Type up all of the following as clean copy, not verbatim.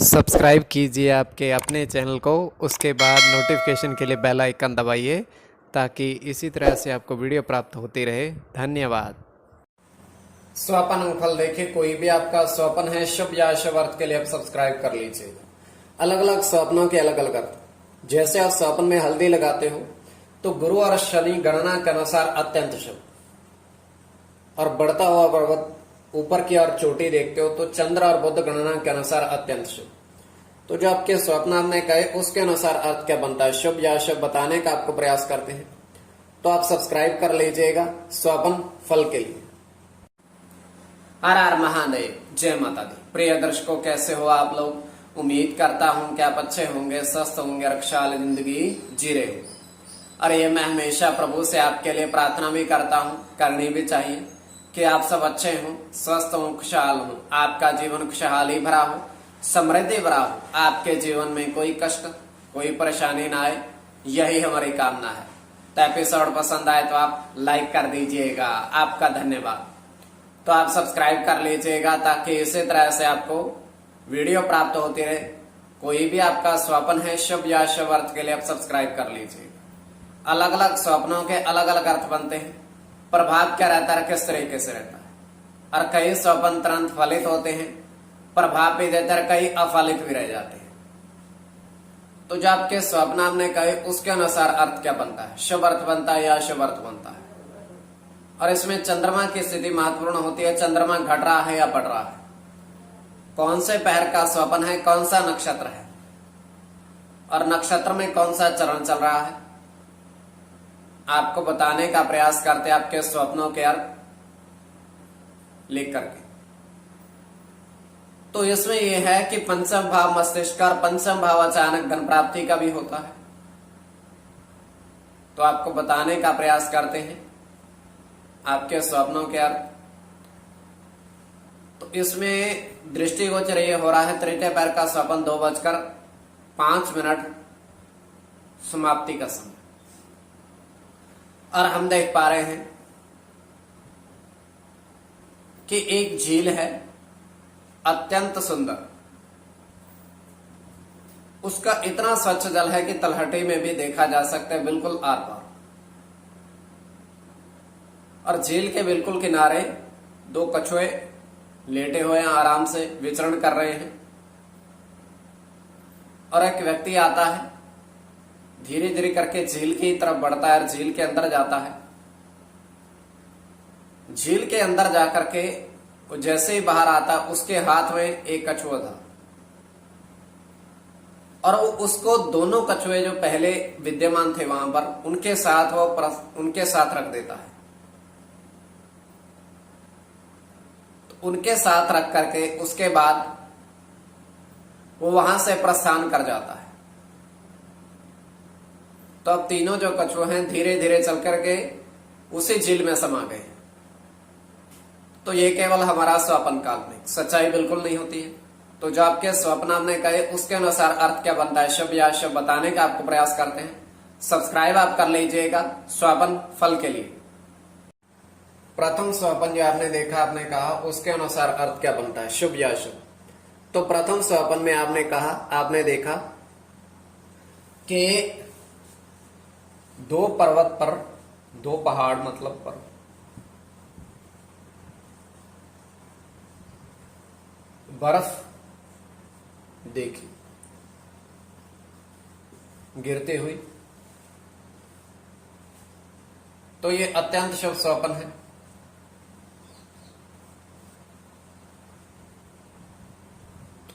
Subscribe कीजिए आपके अपने चैनल को, उसके बाद नोटिफिकेशन के लिए बेल आइकन दबाइए ताकि इसी तरह से आपको वीडियो प्राप्त होती रहे। धन्यवाद। स्वपन अंगफल देखिए, कोई भी आपका स्वपन है शुभ या अशुभ अर्थ के लिए आप सब्सक्राइब कर लीजिए। अलग अलग स्वप्नों के अलग अलग अर्थ। जैसे आप स्वप्न में हल्दी लगाते हो तो गुरु और शनि गणना के अनुसार अत्यंत शुभ, और बढ़ता हुआ पर्वत ऊपर की ओर चोटी देखते हो तो चंद्र और बुध गणना के अनुसार अत्यंत शुभ। तो जो आपके स्वप्न आपने कहे उसके अनुसार अर्थ क्या बनता है, शुभ या अशुभ बताने का आपको प्रयास करते हैं, तो आप सब्सक्राइब कर लीजिएगा स्वपन फल के लिए। हर हर महादेव, जय माता दी। प्रिय दर्शकों, कैसे हो आप लोग? उम्मीद करता हूं कि आप अच्छे होंगे, स्वस्थ होंगे, खुशहाल जिंदगी जी रहे हो। और ये मैं हमेशा प्रभु से आपके लिए प्रार्थना भी करता हूं, करनी भी चाहिए, कि आप सब अच्छे हों, स्वस्थ हों, खुशहाल हों, आपका जीवन खुशहाली भरा हो, समृद्धि भरा हो, आपके जीवन में कोई कष्ट कोई परेशानी ना आए, यही हमारी कामना है। तो एपिसोड पसंद आए तो आप लाइक कर दीजिएगा, आपका धन्यवाद। तो आप सब्सक्राइब कर लीजिएगा ताकि इसी तरह से आपको वीडियो प्राप्त होती रहे। कोई भी आपका स्वप्न है शुभ या अशुभ अर्थ के लिए आप सब्सक्राइब कर लीजिएगा। अलग अलग स्वप्नों के अलग अलग अर्थ बनते हैं, प्रभाव क्या रहता है, किस तरीके से रहता है। और कई स्वप्न तुरंत फलित होते हैं, प्रभाव भी देते हैं, कई अफलित भी रह जाते हैं। तो जो आपके स्वप्न आपने कहे उसके अनुसार अर्थ क्या बनता है, शुभ अर्थ बनता है या अशुभ अर्थ बनता है। और इसमें चंद्रमा की स्थिति महत्वपूर्ण होती है। चंद्रमा घट रहा है या बढ़ रहा है, कौन से पहर का स्वप्न है, कौन सा नक्षत्र है, और नक्षत्र में कौन सा चरण चल रहा है, आपको बताने का प्रयास करते हैं आपके स्वप्नों के अर्थ लिख करके। तो इसमें यह है कि पंचम भाव मस्तिष्क और पंचम भाव अचानक धन प्राप्ति का भी होता है। तो आपको बताने का प्रयास करते हैं आपके स्वप्नों के अर्थ। तो इसमें दृष्टिगोचर ये हो रहा है, तृतीय पैर का स्वप्न 2:05 समाप्ति का समय। और हम देख पा रहे हैं कि एक झील है अत्यंत सुंदर, उसका इतना स्वच्छ जल है कि तलहटी में भी देखा जा सकता है, बिल्कुल आर पार। और झील के बिल्कुल किनारे दो कछुए लेटे हुए हैं, आराम से विचरण कर रहे हैं। और एक व्यक्ति आता है, धीरे धीरे करके झील की तरफ बढ़ता है और झील के अंदर जाता है। झील के अंदर जाकर के वो जैसे ही बाहर आता, उसके हाथ में एक कछुआ था, और वो उसको दोनों कछुए जो पहले विद्यमान थे वहां पर, उनके साथ रख देता है। तो उनके साथ रख करके उसके बाद वो वहां से प्रस्थान कर जाता है। तो अब तीनों जो कछुए हैं धीरे धीरे चल करके उसी झील में समा गए। तो ये केवल हमारा स्वप्न काल्पनिक, सच्चाई बिल्कुल नहीं होती है। तो जो आपके स्वप्न आपने कहे उसके अनुसार अर्थ क्या बनता है, शुभ या अशुभ बताने का आपको प्रयास करते हैं। सब्सक्राइब आप कर लीजिएगा स्वप्न फल के लिए। प्रथम स्वप्न जो आपने देखा, आपने कहा उसके अनुसार अर्थ क्या बनता है, शुभ या अशुभ। तो प्रथम स्वप्न में आपने देखा कि दो पर्वत पर, दो पहाड़ मतलब पर बर्फ देखी गिरती हुई। तो ये अत्यंत शुभ स्वप्न है।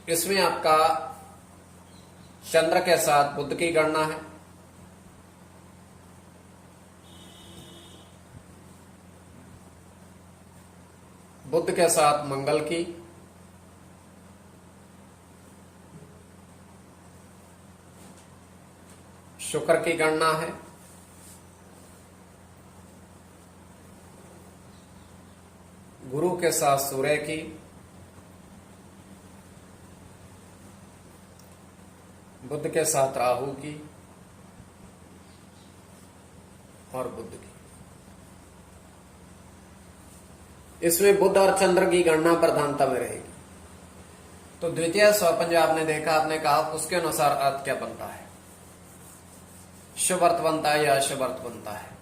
इसमें आपका चंद्र के साथ बुध की गणना है, बुध के साथ मंगल की, शुक्र की गणना है, गुरु के साथ सूर्य की, बुध के साथ राहु की और बुध की। इसमें बुध और चंद्र की गणना प्रधानता में रहेगी। तो द्वितीय स्वप्न जो आपने देखा, आपने कहा उसके अनुसार अर्थ क्या बनता है, शुभ अर्थ बनता है या अशुभ अर्थ बनता है।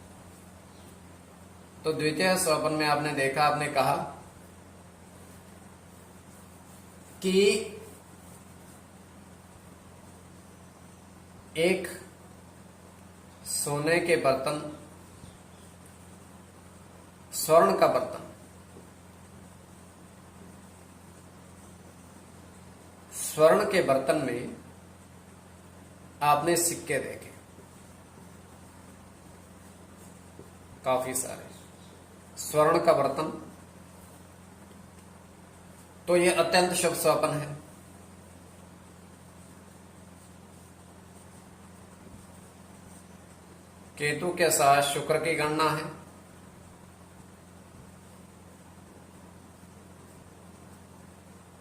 तो द्वितीय स्वप्न में आपने देखा, आपने कहा कि एक सोने के बर्तन, स्वर्ण का बर्तन, स्वर्ण के बर्तन में आपने सिक्के देखे काफी सारे, स्वर्ण का बर्तन, तो यह अत्यंत शुभ स्वप्न है। केतु के साथ शुक्र की गणना है,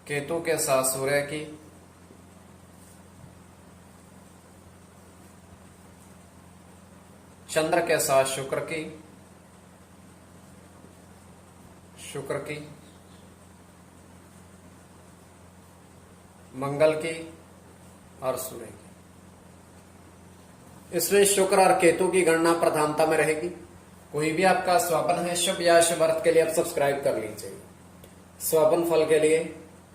केतु के साथ सूर्य की, चंद्र के साथ शुक्र की, मंगल की और सूर्य की। इसमें शुक्र और केतु की गणना प्रधानता में रहेगी। कोई भी आपका स्वप्न है शुभ या अशुभ अर्थ के लिए आप सब्सक्राइब कर लीजिएगा। स्वप्न फल के लिए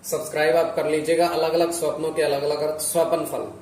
सब्सक्राइब आप कर लीजिएगा। अलग अलग स्वप्नों के अलग अलग अर्थ, स्वप्न फल।